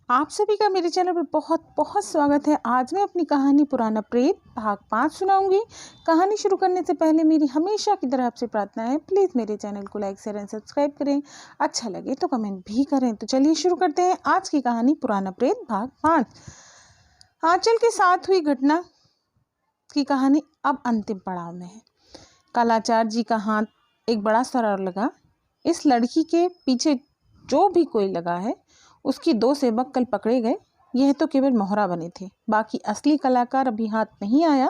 आप सभी का मेरे चैनल पर बहुत बहुत स्वागत है। आज मैं अपनी कहानी पुराना प्रेत भाग 5 सुनाऊंगी। कहानी शुरू करने से पहले मेरी हमेशा की तरह आपसे प्रार्थना है, प्लीज़ मेरे चैनल को लाइक शेयर एंड सब्सक्राइब करें। अच्छा लगे तो कमेंट भी करें। तो चलिए शुरू करते हैं आज की कहानी पुराना प्रेत भाग 5। आंचल के साथ हुई घटना की कहानी अब अंतिम पड़ाव में है। कल आचार्य जी का हाथ एक बड़ा सरार लगा। इस लड़की के पीछे जो भी कोई लगा है उसकी 2 सेवक कल पकड़े गए। यह तो केवल मोहरा बने थे, बाकी असली कलाकार अभी हाथ नहीं आया।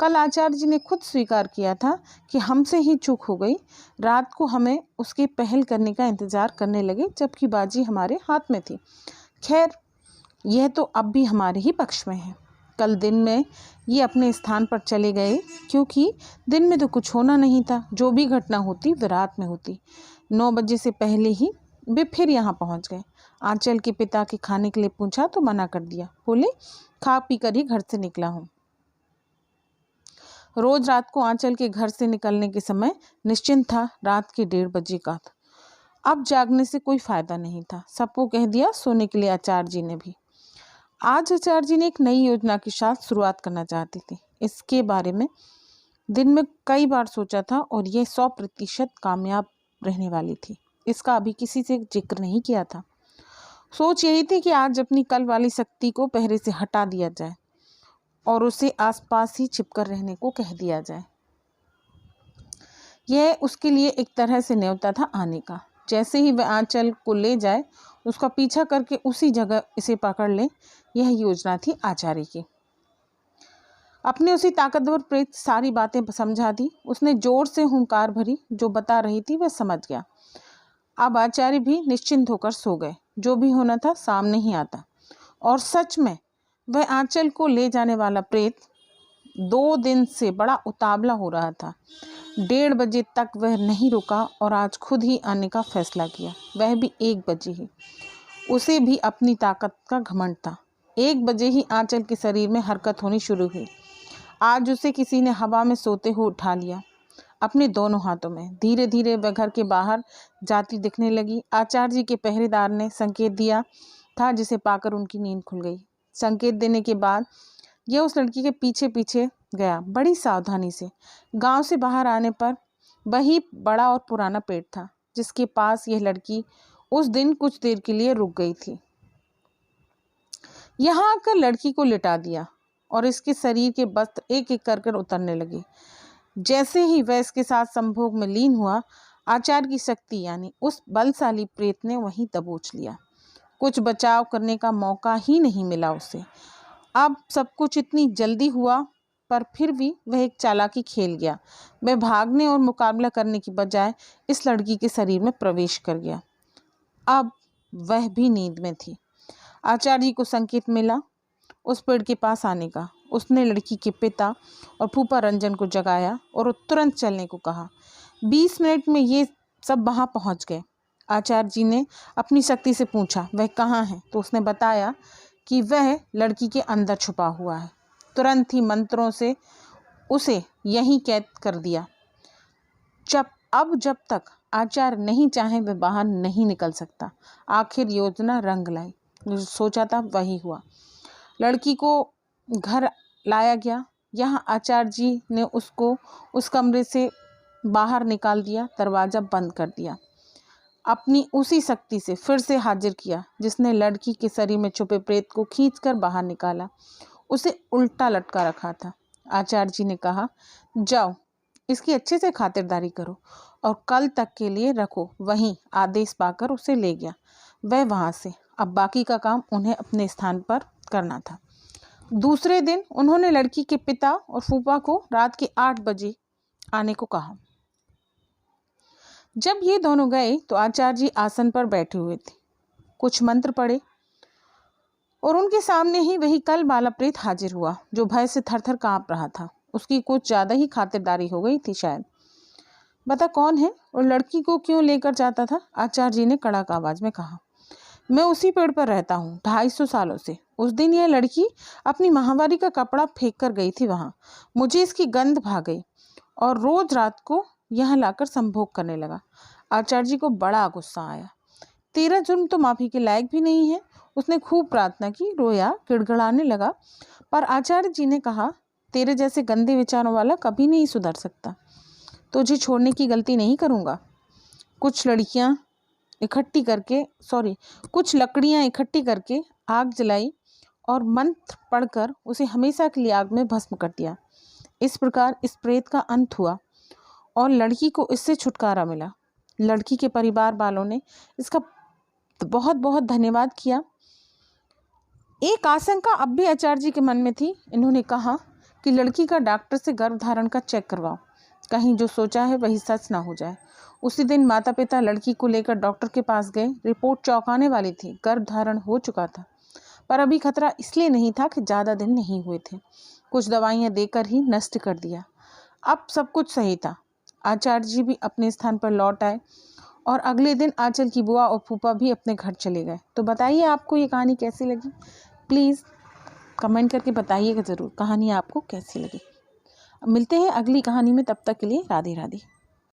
कल आचार्य जी ने खुद स्वीकार किया था कि हमसे ही चूक हो गई। रात को हमें उसके पहल करने का इंतजार करने लगे, जबकि बाजी हमारे हाथ में थी। खैर, यह तो अब भी हमारे ही पक्ष में है। कल दिन में ये अपने स्थान पर चले गए, क्योंकि दिन में तो कुछ होना नहीं था। जो भी घटना होती वह रात में होती। 9 बजे से पहले ही वे फिर यहाँ पहुँच गए। आंचल के पिता के खाने के लिए पूछा तो मना कर दिया। बोले, खा पी कर ही घर से निकला हूँ। रोज रात को आंचल के घर से निकलने के समय निश्चिंत था। रात के 1:30 बजे का था। अब जागने से कोई फायदा नहीं था। सबको कह दिया सोने के लिए। आचार्य जी ने भी। आज आचार्य जी ने एक नई योजना के साथ शुरुआत करना चाहते थे। इसके बारे में दिन में कई बार सोचा था और यह 100% कामयाब रहने वाली थी। इसका अभी किसी से जिक्र नहीं किया था। सोच यही थी कि आज अपनी कल वाली शक्ति को पहरे से हटा दिया जाए और उसे आसपास ही छिपकर रहने को कह दिया जाए। यह उसके लिए एक तरह से न्योता था आने का। जैसे ही वह आंचल को ले जाए, उसका पीछा करके उसी जगह इसे पकड़ ले। यह योजना थी आचार्य की। अपने उसी ताकतवर प्रेत सारी बातें समझा दी। उसने जोर से हुंकार भरी। जो बता रही थी वह समझ गया। अब आचार्य भी निश्चिंत होकर सो गए। जो भी होना था सामने ही आता। और सच में वह आंचल को ले जाने वाला प्रेत 2 दिन से बड़ा उतावला हो रहा था। 1:30 बजे तक वह नहीं रुका और आज खुद ही आने का फैसला किया, वह भी 1 बजे ही। उसे भी अपनी ताकत का घमंड था। 1 बजे ही आंचल के शरीर में हरकत होनी शुरू हुई। आज उसे किसी ने हवा में सोते हुए उठा लिया अपने दोनों हाथों में। धीरे धीरे वह घर के बाहर जाती दिखने लगी। आचार्य जी के पहरेदार ने संकेत दिया था, जिसे पाकर उनकी नींद खुल गई। संकेत देने के बाद यह उस लड़की के पीछे पीछे गया, बड़ी सावधानी से। गांव से बाहर आने पर वही बड़ा और पुराना पेड़ था जिसके पास यह लड़की उस दिन कुछ देर के लिए रुक गई थी। यहाँ आकर लड़की को लिटा दिया और इसके शरीर के वस्त्र एक एक कर उतरने लगे। जैसे ही वह इसके साथ संभोग में लीन हुआ, आचार्य की शक्ति यानी उस बलशाली प्रेत ने वहीं दबोच लिया। कुछ बचाव करने का मौका ही नहीं मिला उसे। अब सब कुछ इतनी जल्दी हुआ, पर फिर भी वह एक चालाकी खेल गया। वह भागने और मुकाबला करने की बजाय इस लड़की के शरीर में प्रवेश कर गया। अब वह भी नींद में थी। आचार्य जी को संकेत मिला उस पेड़ के पास आने का। उसने लड़की के पिता और फूफा रंजन को जगाया और तुरंत चलने को कहा। 20 मिनट में ये सब वहाँ पहुँच गए। आचार्य जी ने अपनी शक्ति से पूछा, वह कहाँ है? तो उसने बताया कि वह लड़की के अंदर छुपा हुआ है। तुरंत ही मंत्रों से उसे यहीं कैद कर दिया। जब तक आचार्य नहीं चाहे वह बाहर नहीं निकल सकता। आखिर योजना रंग लाई। जो सोचा था वही हुआ। लड़की को घर लाया गया। यहाँ आचार्य जी ने उसको उस कमरे से बाहर निकाल दिया, दरवाज़ा बंद कर दिया। अपनी उसी शक्ति से फिर से हाजिर किया जिसने लड़की के शरीर में छुपे प्रेत को खींचकर बाहर निकाला। उसे उल्टा लटका रखा था। आचार्य जी ने कहा, जाओ इसकी अच्छे से खातिरदारी करो और कल तक के लिए रखो। वहीं आदेश पाकर उसे ले गया वह वहाँ से। अब बाकी का काम उन्हें अपने स्थान पर करना था। दूसरे दिन उन्होंने लड़की के पिता और फूफा को रात के 8 बजे आने को कहा। जब ये दोनों गए तो आचार्य जी आसन पर बैठे हुए थे। कुछ मंत्र पढ़े और उनके सामने ही वही कल वाला प्रेत हाजिर हुआ, जो भय से थरथर कांप रहा था। उसकी कुछ ज्यादा ही खातिरदारी हो गई थी शायद। बता कौन है और लड़की को क्यों लेकर जाता था? आचार्य जी ने कड़क आवाज में कहा। मैं उसी पेड़ पर रहता हूँ 250 सालों से। उस दिन यह लड़की अपनी माहवारी का कपड़ा फेंक कर गई थी वहाँ। मुझे इसकी गंध भा गई और रोज रात को यहाँ लाकर संभोग करने लगा। आचार्य जी को बड़ा गुस्सा आया। तेरा जुर्म तो माफी के लायक भी नहीं है उसने खूब प्रार्थना की, रोया, गिड़गिड़ाने लगा, पर आचार्य जी ने कहा, तेरे जैसे गंदे विचारों वाला कभी नहीं सुधर सकता। तुझे छोड़ने की गलती नहीं करूँगा। कुछ लकड़ियाँ इकट्ठी करके आग जलाई और मंत्र पढ़कर उसे हमेशा के लिए आग में भस्म कर दिया। इस प्रकार इस प्रेत का अंत हुआ और लड़की को इससे छुटकारा मिला। लड़की के परिवार वालों ने इसका बहुत बहुत धन्यवाद किया। एक आशंका अब भी आचार्य जी के मन में थी। इन्होंने कहा कि लड़की का डॉक्टर से गर्भधारण का चेक करवाओ, कहीं जो सोचा है वही सच ना हो जाए। उसी दिन माता पिता लड़की को लेकर डॉक्टर के पास गए। रिपोर्ट चौंकाने वाली थी, गर्भधारण हो चुका था, पर अभी खतरा इसलिए नहीं था कि ज़्यादा दिन नहीं हुए थे। कुछ दवाइयाँ देकर ही नष्ट कर दिया। अब सब कुछ सही था। आचार्य जी भी अपने स्थान पर लौट आए और अगले दिन आंचल की बुआ और फूफा भी अपने घर चले गए। तो बताइए आपको ये कहानी कैसी लगी? प्लीज़ कमेंट करके बताइएगा ज़रूर कहानी आपको कैसी लगी। मिलते हैं अगली कहानी में, तब तक के लिए राधे राधे।